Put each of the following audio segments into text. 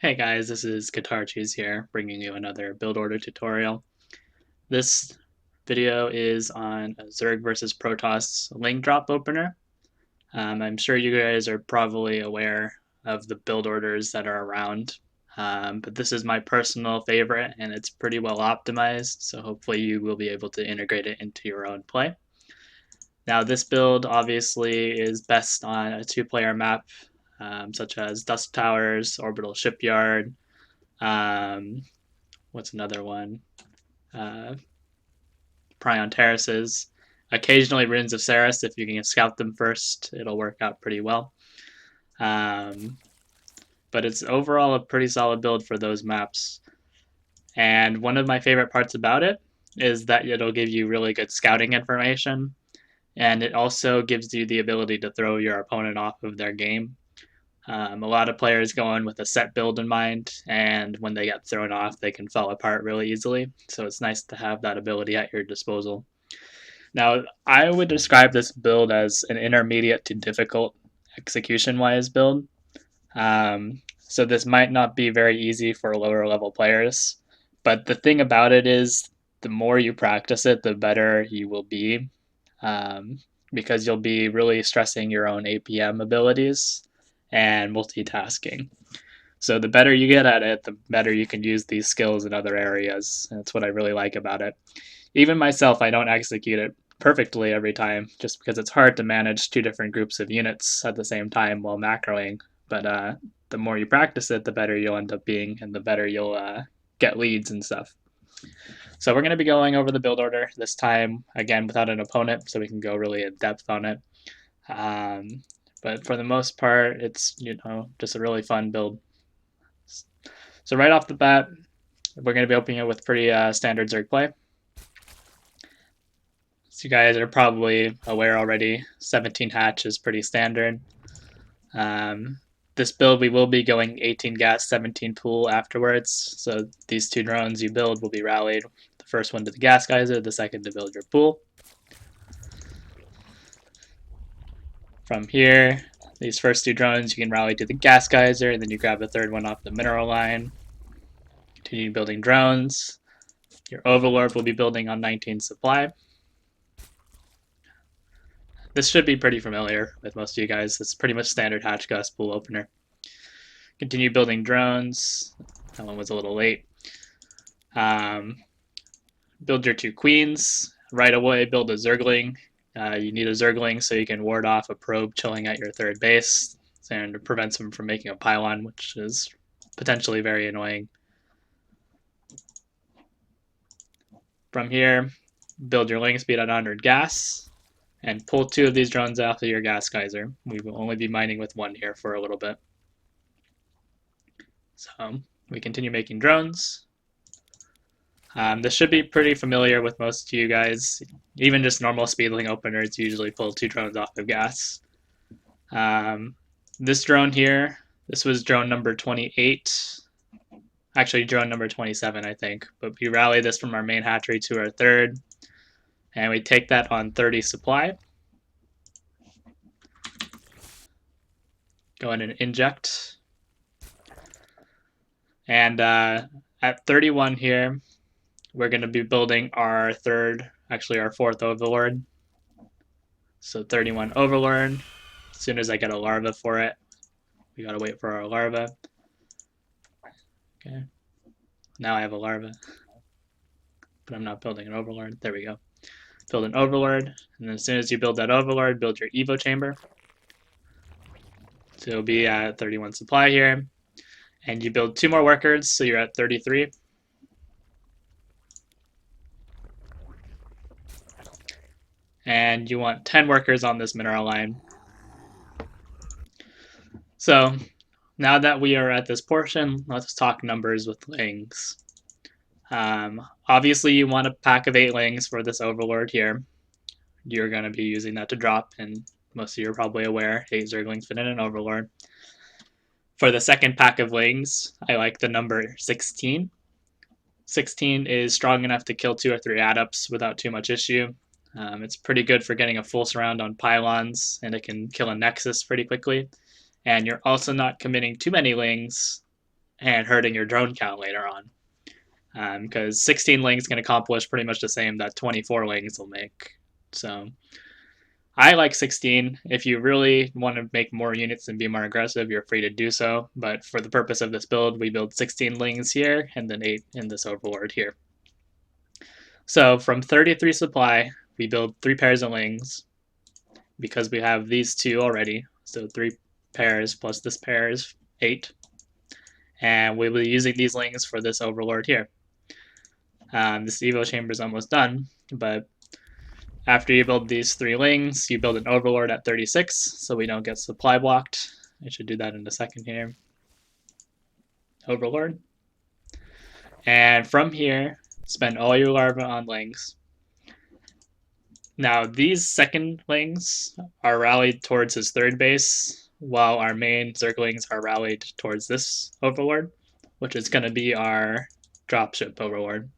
Hey guys, this is Guitarcheese here, bringing you another build order tutorial. This video is on a Zerg versus Protoss Ling drop opener. I'm sure you guys are probably aware of the build orders that are around, but this is my personal favorite and it's pretty well optimized, so hopefully you will be able to integrate it into your own play. Now this build obviously is best on a two-player map, such as Dusk Towers, Orbital Shipyard, what's another one? Uh, Prion Terraces. Occasionally Ruins of Ceres, if you can scout them first, it'll work out pretty well. But it's overall a pretty solid build for those maps. And one of my favorite parts about it is that it'll give you really good scouting information, and it also gives you the ability to throw your opponent off of their game. A lot of players go in with a set build in mind, and when they get thrown off, they can fall apart really easily. So it's nice to have that ability at your disposal. Now, I would describe this build as an intermediate to difficult execution-wise build. So this might not be very easy for lower level players, but the thing about it is the more you practice it, the better you will be, because you'll be really stressing your own APM abilities and multitasking. So the better you get at it, the better you can use these skills in other areas. And that's what I really like about it. Even myself, I don't execute it perfectly every time, just because it's hard to manage two different groups of units at the same time while macroing. But the more you practice it, the better you'll end up being, and the better you'll get leads and stuff. So we're going to be going over the build order this time, again, without an opponent, so we can go really in depth on it. But for the most part, it's just a really fun build. So right off the bat, we're going to be opening it with pretty standard Zerg play. So you guys are probably aware already, 17 hatch is pretty standard. This build, we will be going 18 gas, 17 pool afterwards. So these two drones you build will be rallied. The first one to the gas geyser, the second to build your pool. From here, these first two drones you can rally to the gas geyser, and then you grab the third one off the mineral line. Continue building drones. Your Overlord will be building on 19 supply. This should be pretty familiar with most of you guys. It's pretty much standard hatch gas pool opener. Continue building drones. That one was a little late. Build your two queens. Right away, build a Zergling. You need a Zergling so you can ward off a probe chilling at your third base and it prevents them from making a pylon, which is potentially very annoying. From here, build your Ling speed at 100 gas and pull two of these drones off of your gas geyser. We will only be mining with one here for a little bit. So we continue making drones. This should be pretty familiar with most of you guys. Even just normal speedling openers usually pull two drones off of gas. This drone here, this was drone number 28. Actually, drone number 27, I think. But we rally this from our main hatchery to our third. And we take that on 30 supply. Go in and inject. And at 31 here, we're going to be building our fourth Overlord. So 31 Overlord. As soon as I get a larva for it, we gotta wait for our larva. Okay. Now I have a larva, but I'm not building an Overlord. There we go. Build an Overlord, and then as soon as you build that Overlord, build your Evo chamber. So it'll be at 31 supply here. And you build two more workers, so you're at 33. And you want 10 workers on this mineral line. So now that we are at this portion, let's talk numbers with Lings. Obviously, you want a pack of 8 Lings for this Overlord here. You're going to be using that to drop, and most of you are probably aware, 8 Zerglings fit in an Overlord. For the second pack of Lings, I like the number 16. 16 is strong enough to kill 2 or 3 ADAPTs without too much issue. It's pretty good for getting a full surround on pylons, and it can kill a Nexus pretty quickly. And you're also not committing too many Lings, and hurting your drone count later on. Because 16 Lings can accomplish pretty much the same that 24 Lings will make. So I like 16. If you really want to make more units and be more aggressive, you're free to do so. But for the purpose of this build, we build 16 Lings here and then 8 in this Overlord here. So from 33 supply, we build 3 pairs of Lings because we have these 2 already. So 3 pairs plus this pair is 8. And we'll be using these Lings for this Overlord here. This Evo chamber is almost done, but after you build these 3 Lings, you build an Overlord at 36, so we don't get supply blocked. I should do that in a second here. Overlord. And from here, spend all your larvae on Lings. Now, these second Lings are rallied towards his third base, while our main Zerglings are rallied towards this Overlord, which is going to be our dropship Overlord.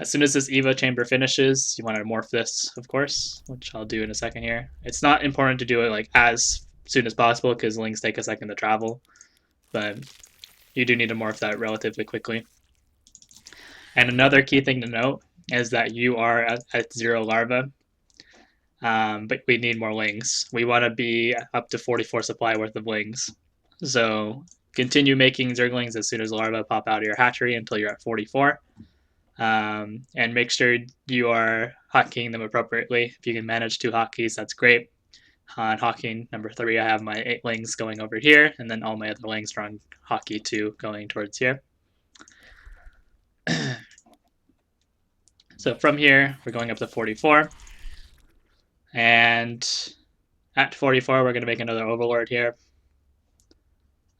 As soon as this Evo chamber finishes, you want to morph this, of course, which I'll do in a second here. It's not important to do it like as soon as possible because Lings take a second to travel, but you do need to morph that relatively quickly. And another key thing to note is that you are at 0 larvae, but we need more Lings. We want to be up to 44 supply worth of Lings. So continue making Zerglings as soon as larvae pop out of your hatchery until you're at 44. And make sure you are hotkeys them appropriately. If you can manage 2 hotkeys, that's great. On hotkey number 3, I have my 8 Lings going over here, and then all my other Lings are on hotkey 2 going towards here. So from here, we're going up to 44. And at 44, we're going to make another Overlord here.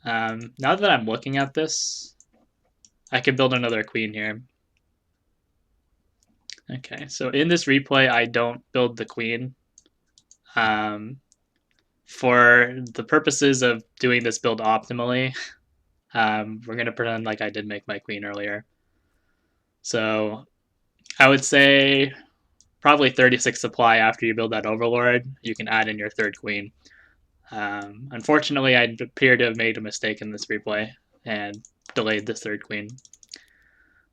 Now that I'm looking at this, I could build another Queen here. Okay, so in this replay, I don't build the Queen. For the purposes of doing this build optimally, we're going to pretend like I did make my Queen earlier. So I would say probably 36 supply after you build that Overlord, you can add in your third Queen. Unfortunately, I appear to have made a mistake in this replay and delayed this third Queen.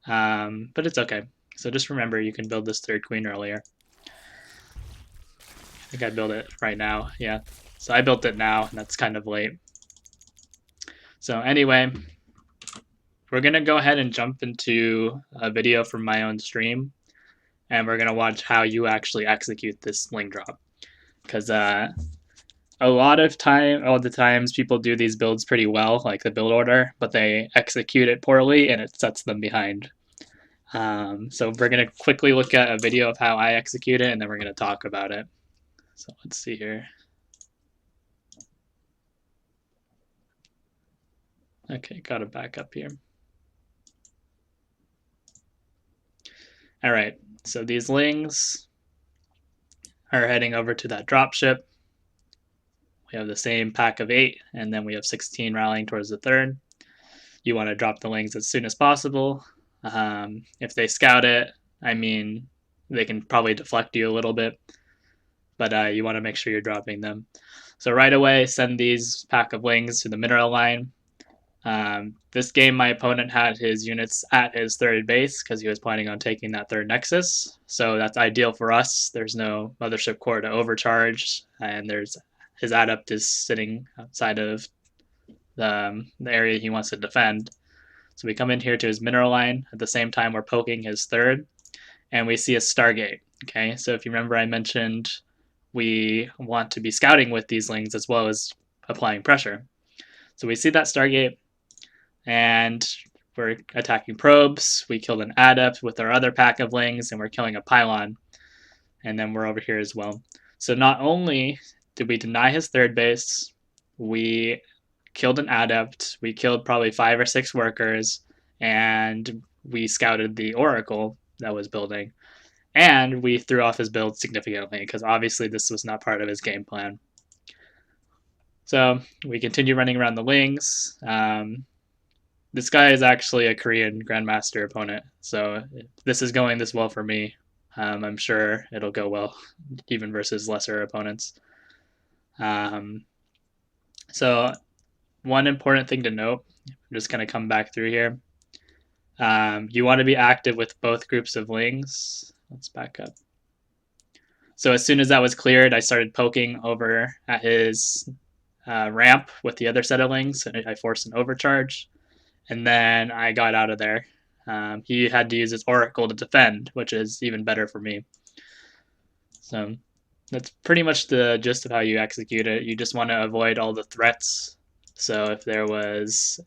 But it's okay. So just remember, you can build this third Queen earlier. I think I built it right now, yeah. So I built it now, and that's kind of late. So anyway, we're going to go ahead and jump into a video from my own stream, and we're going to watch how you actually execute this Ling drop. Because a lot of all the times people do these builds pretty well, like the build order, but they execute it poorly, and it sets them behind. So we're going to quickly look at a video of how I execute it, and then we're going to talk about it. So let's see here. Okay, got to back up here. All right, so these Lings are heading over to that dropship. We have the same pack of 8, and then we have 16 rallying towards the third. You want to drop the Lings as soon as possible. If they scout it, I mean, they can probably deflect you a little bit, but you want to make sure you're dropping them. So right away, send these pack of Lings to the mineral line. This game, my opponent had his units at his third base because he was planning on taking that third nexus. So that's ideal for us. There's no mothership core to overcharge, and his adept is sitting outside of the area he wants to defend. So we come in here to his mineral line. At the same time, we're poking his third, and we see a Stargate. Okay, so if you remember, I mentioned we want to be scouting with these Lings as well as applying pressure. So we see that Stargate, and we're attacking probes. We killed an adept with our other pack of Lings, and we're killing a pylon. And then we're over here as well. So not only did we deny his third base, we killed an adept, we killed probably 5 or 6 workers, and we scouted the oracle that was building. And we threw off his build significantly, because obviously this was not part of his game plan. So we continue running around the Lings. This guy is actually a Korean Grandmaster opponent, so if this is going this well for me, I'm sure it'll go well, even versus lesser opponents. So one important thing to note, I'm just going to come back through here. You want to be active with both groups of Lings. Let's back up. So as soon as that was cleared, I started poking over at his ramp with the other set of Lings, and I forced an overcharge. And then I got out of there. He had to use his Oracle to defend, which is even better for me. So that's pretty much the gist of how you execute it. You just want to avoid all the threats. So if there was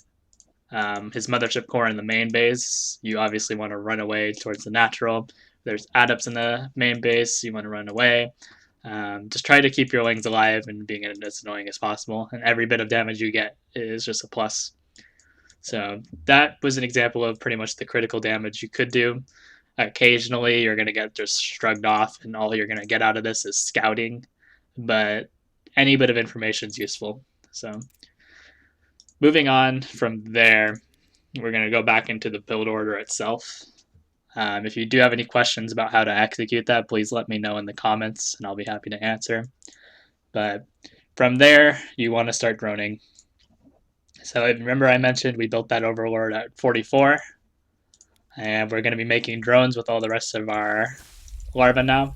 his mothership core in the main base, you obviously want to run away towards the natural. If there's adepts in the main base, you want to run away. Just try to keep your Lings alive and being as annoying as possible. And every bit of damage you get is just a plus. So that was an example of pretty much the critical damage you could do. Occasionally, you're going to get just shrugged off, and all you're going to get out of this is scouting. But any bit of information is useful. So moving on from there, we're going to go back into the build order itself. If you do have any questions about how to execute that, please let me know in the comments, and I'll be happy to answer. But from there, you want to start droning. So remember I mentioned we built that Overlord at 44, and we're going to be making drones with all the rest of our larvae now.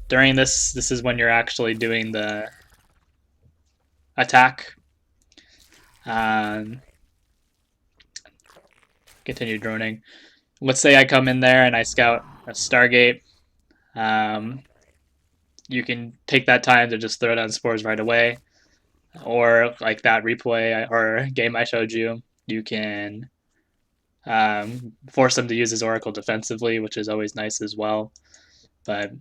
During this is when you're actually doing the attack. Continue droning. Let's say I come in there and I scout a Stargate. You can take that time to just throw down spores right away. Or like that replay or game I showed you, you can force them to use his Oracle defensively, which is always nice as well. But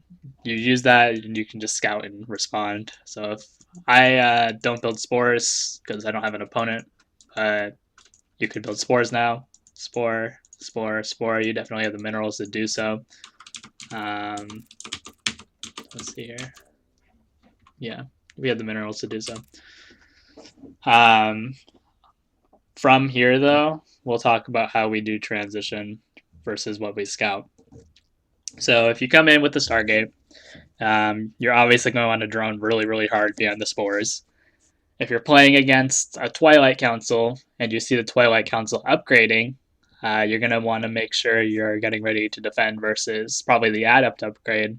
you use that and you can just scout and respond. So if I don't build spores because I don't have an opponent, you could build spores now. Spore, spore, spore. You definitely have the minerals to do so. Let's see here. Yeah, we have the minerals to do so. From here, though, we'll talk about how we do transition versus what we scout. So if you come in with the Stargate, you're obviously going to want to drone really, really hard beyond the spores. If you're playing against a Twilight Council and you see the Twilight Council upgrading, you're going to want to make sure you're getting ready to defend versus probably the Adept upgrade.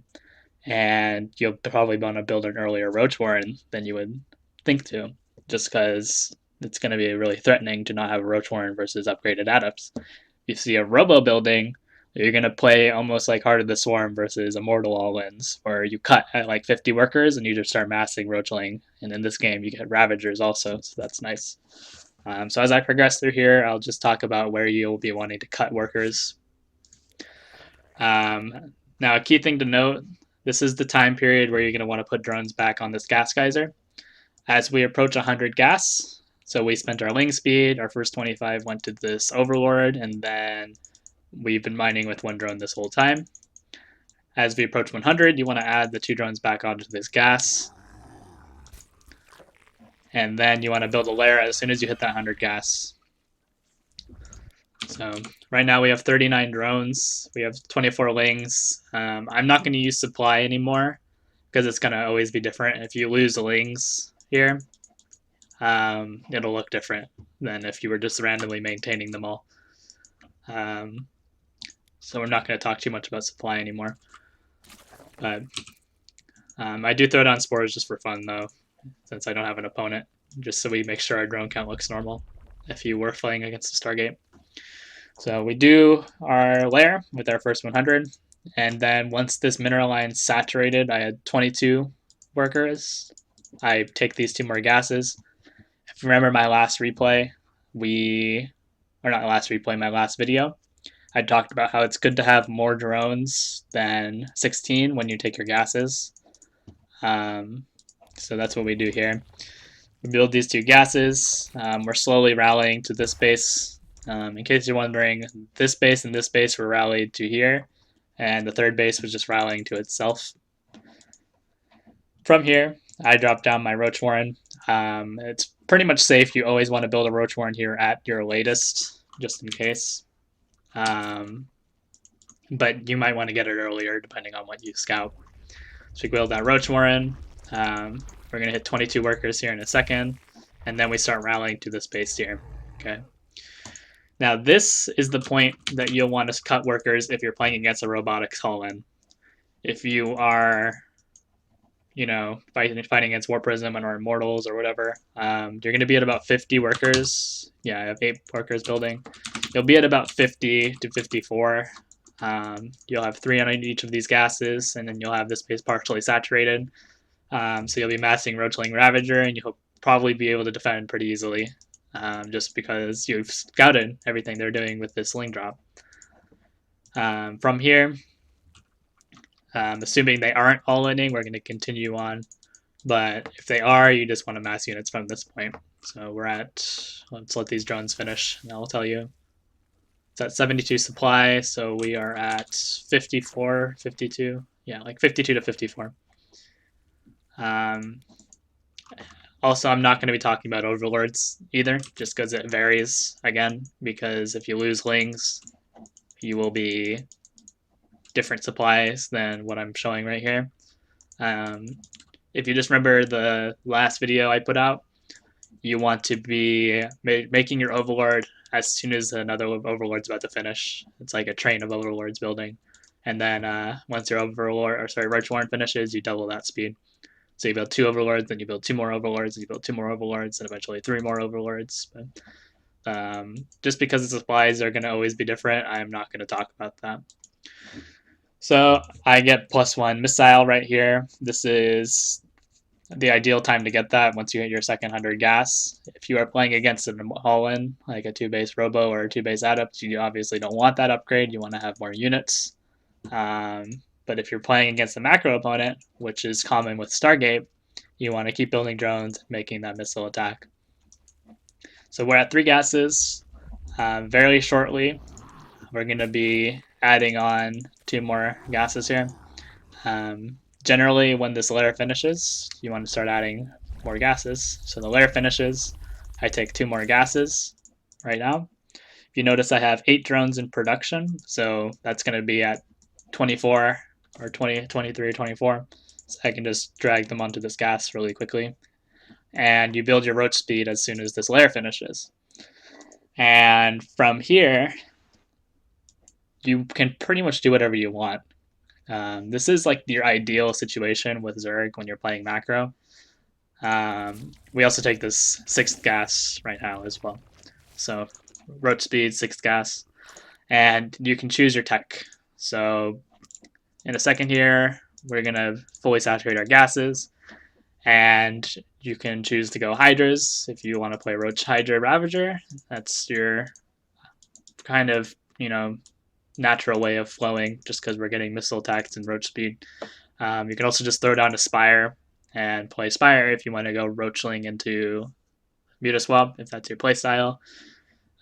And you'll probably want to build an earlier Roach Warren than you would think to, just because it's going to be really threatening to not have a Roach Warren versus upgraded Adepts. If you see a Robo building, you're going to play almost like Heart of the Swarm versus Immortal All-Ins, where you cut at like 50 workers and you just start massing Roachling. And in this game, you get Ravagers also, so that's nice. So as I progress through here, I'll just talk about where you'll be wanting to cut workers. Now, a key thing to note, this is the time period where you're going to want to put drones back on this gas geyser. As we approach 100 gas, so we spent our Ling speed, our first 25 went to this Overlord, and then we've been mining with one drone this whole time. As we approach 100, you want to add the 2 drones back onto this gas. And then you want to build a lair as soon as you hit that 100 gas. So right now we have 39 drones. We have 24 Lings. I'm not going to use supply anymore because it's going to always be different. If you lose Lings here, it'll look different than if you were just randomly maintaining them all. So we're not going to talk too much about supply anymore. But I do throw down spores just for fun, though, since I don't have an opponent, just so we make sure our drone count looks normal if you were playing against the Stargate. So we do our lair with our first 100, and then once this mineral line's saturated, I had 22 workers. I take these 2 more gases. If you remember my last replay, my last video, I talked about how it's good to have more drones than 16 when you take your gases. So that's what we do here. We build these 2 gases. We're slowly rallying to this base. In case you're wondering, this base and this base were rallied to here, and the 3rd base was just rallying to itself. From here, I drop down my Roach Warren. It's pretty much safe. You always want to build a Roach Warren here at your latest, just in case. But you might want to get it earlier depending on what you scout. So we build that Roach Warren. We're going to hit 22 workers here in a second. and then we start rallying to this base here. Okay. Now this is the point that you'll want to cut workers if you're playing against a robotics haul-in. If you are, you know, fighting against War Prism or Immortals or whatever, you're going to be at about 50 workers. Yeah, I have 8 workers building. You'll be at about 50 to 54. You'll have 3 on each of these gases, and then you'll have this base partially saturated. So you'll be massing Roachling Ravager, and you'll probably be able to defend pretty easily, just because you've scouted everything they're doing with this Ling drop. From here, assuming they aren't all-inning, we're going to continue on. But if they are, you just want to mass units from this point. So we're at, let's let these drones finish, and I'll tell you. It's at 72 supply, so we are at 54, 52. Yeah, like 52 to 54. Also, I'm not going to be talking about Overlords either, just because it varies, again, because if you lose Lings, you will be different supplies than what I'm showing right here. If you just remember the last video I put out, you want to be making your Overlord as soon as another Overlord's about to finish. It's like a train of Overlords building. And then once your Roach Warren finishes, you double that speed. So you build 2 Overlords, then you build 2 more Overlords, and you build 2 more Overlords, and eventually 3 more Overlords. But just because the supplies are going to always be different, I'm not going to talk about that. So I get +1 missile right here. This is the ideal time to get that once you hit your second 100 gas. If you are playing against an haul-in, like a 2-base Robo or a 2-base Adept, you obviously don't want that upgrade. You want to have more units. But if you're playing against a macro opponent, which is common with Stargate, you want to keep building drones, making that missile attack. So we're at 3 gases. Very shortly, we're going to be adding on 2 more gases here. Generally, when this layer finishes, you want to start adding more gases. So the layer finishes, I take 2 more gases right now. If you notice, I have 8 drones in production, so that's going to be at 24 or 20, 23, 24. So I can just drag them onto this gas really quickly. And you build your roach speed as soon as this layer finishes. And from here, you can pretty much do whatever you want. This is like your ideal situation with Zerg when you're playing macro. We also take this 6th gas right now as well. So roach speed, 6th gas. And you can choose your tech. So in a second here, we're going to fully saturate our gases. And you can choose to go Hydras if you want to play Roach Hydra Ravager. That's your kind of, you know, natural way of flowing just because we're getting missile attacks and roach speed. You can also just throw down a Spire and play Spire if you want to go Roachling into Mutaswap, if that's your playstyle.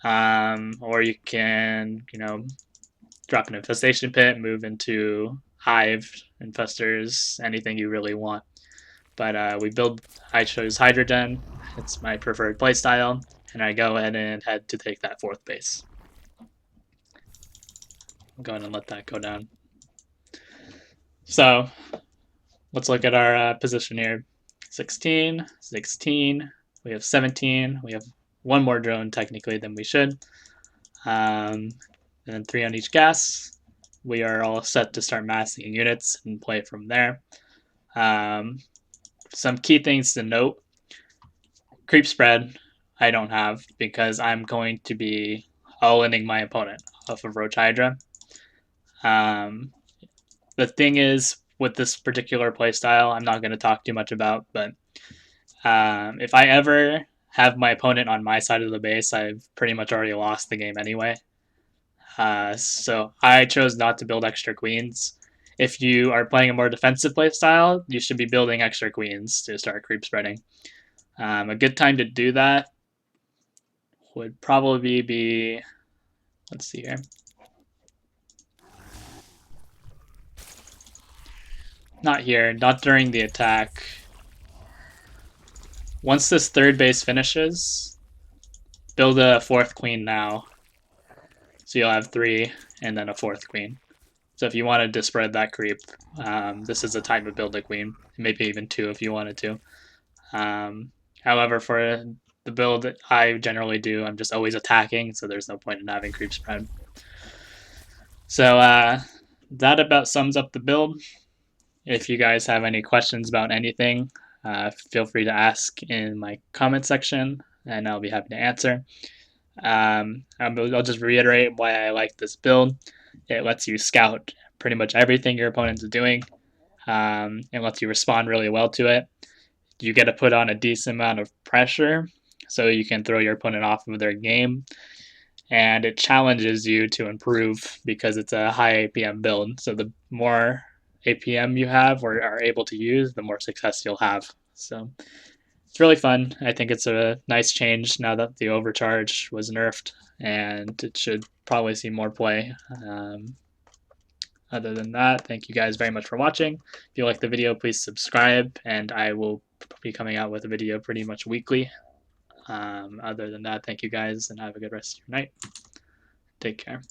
Or you can, you know, drop an Infestation Pit, move into Hive, Infestors, anything you really want. But I chose Hydrogen, it's my preferred playstyle, and I go ahead and head to take that 4th base. I'm going to let that go down. So let's look at our position here. 16, 16, we have 17, we have 1 more drone technically than we should. And then 3 on each gas. We are all set to start massing units and play from there. Some key things to note. Creep spread, I don't have because I'm going to be all-inning my opponent off of Roach Hydra. The thing is, with this particular playstyle, I'm not going to talk too much about, but if I ever have my opponent on my side of the base, I've pretty much already lost the game anyway. So I chose not to build extra queens. If you are playing a more defensive playstyle, you should be building extra queens to start creep spreading. A good time to do that would probably be, let's see here. Not here, not during the attack. Once this 3rd base finishes, build a 4th queen now. So you'll have 3 and then a 4th queen. So if you wanted to spread that creep, this is the time to build a queen. Maybe even 2 if you wanted to. However, for the build I generally do, I'm just always attacking, so there's no point in having creep spread. So that about sums up the build. If you guys have any questions about anything, feel free to ask in my comment section, and I'll be happy to answer. I'll just reiterate why I like this build. It lets you scout pretty much everything your opponent is doing. It lets you respond really well to it. You get to put on a decent amount of pressure, so you can throw your opponent off of their game. And it challenges you to improve because it's a high APM build. So the more APM you have or are able to use, the more success you'll have. So it's really fun. I think it's a nice change now that the overcharge was nerfed, and it should probably see more play. Other than that, thank you guys very much for watching. If you like the video, please subscribe, and I will be coming out with a video pretty much weekly. Other than that, thank you guys, and have a good rest of your night. Take care.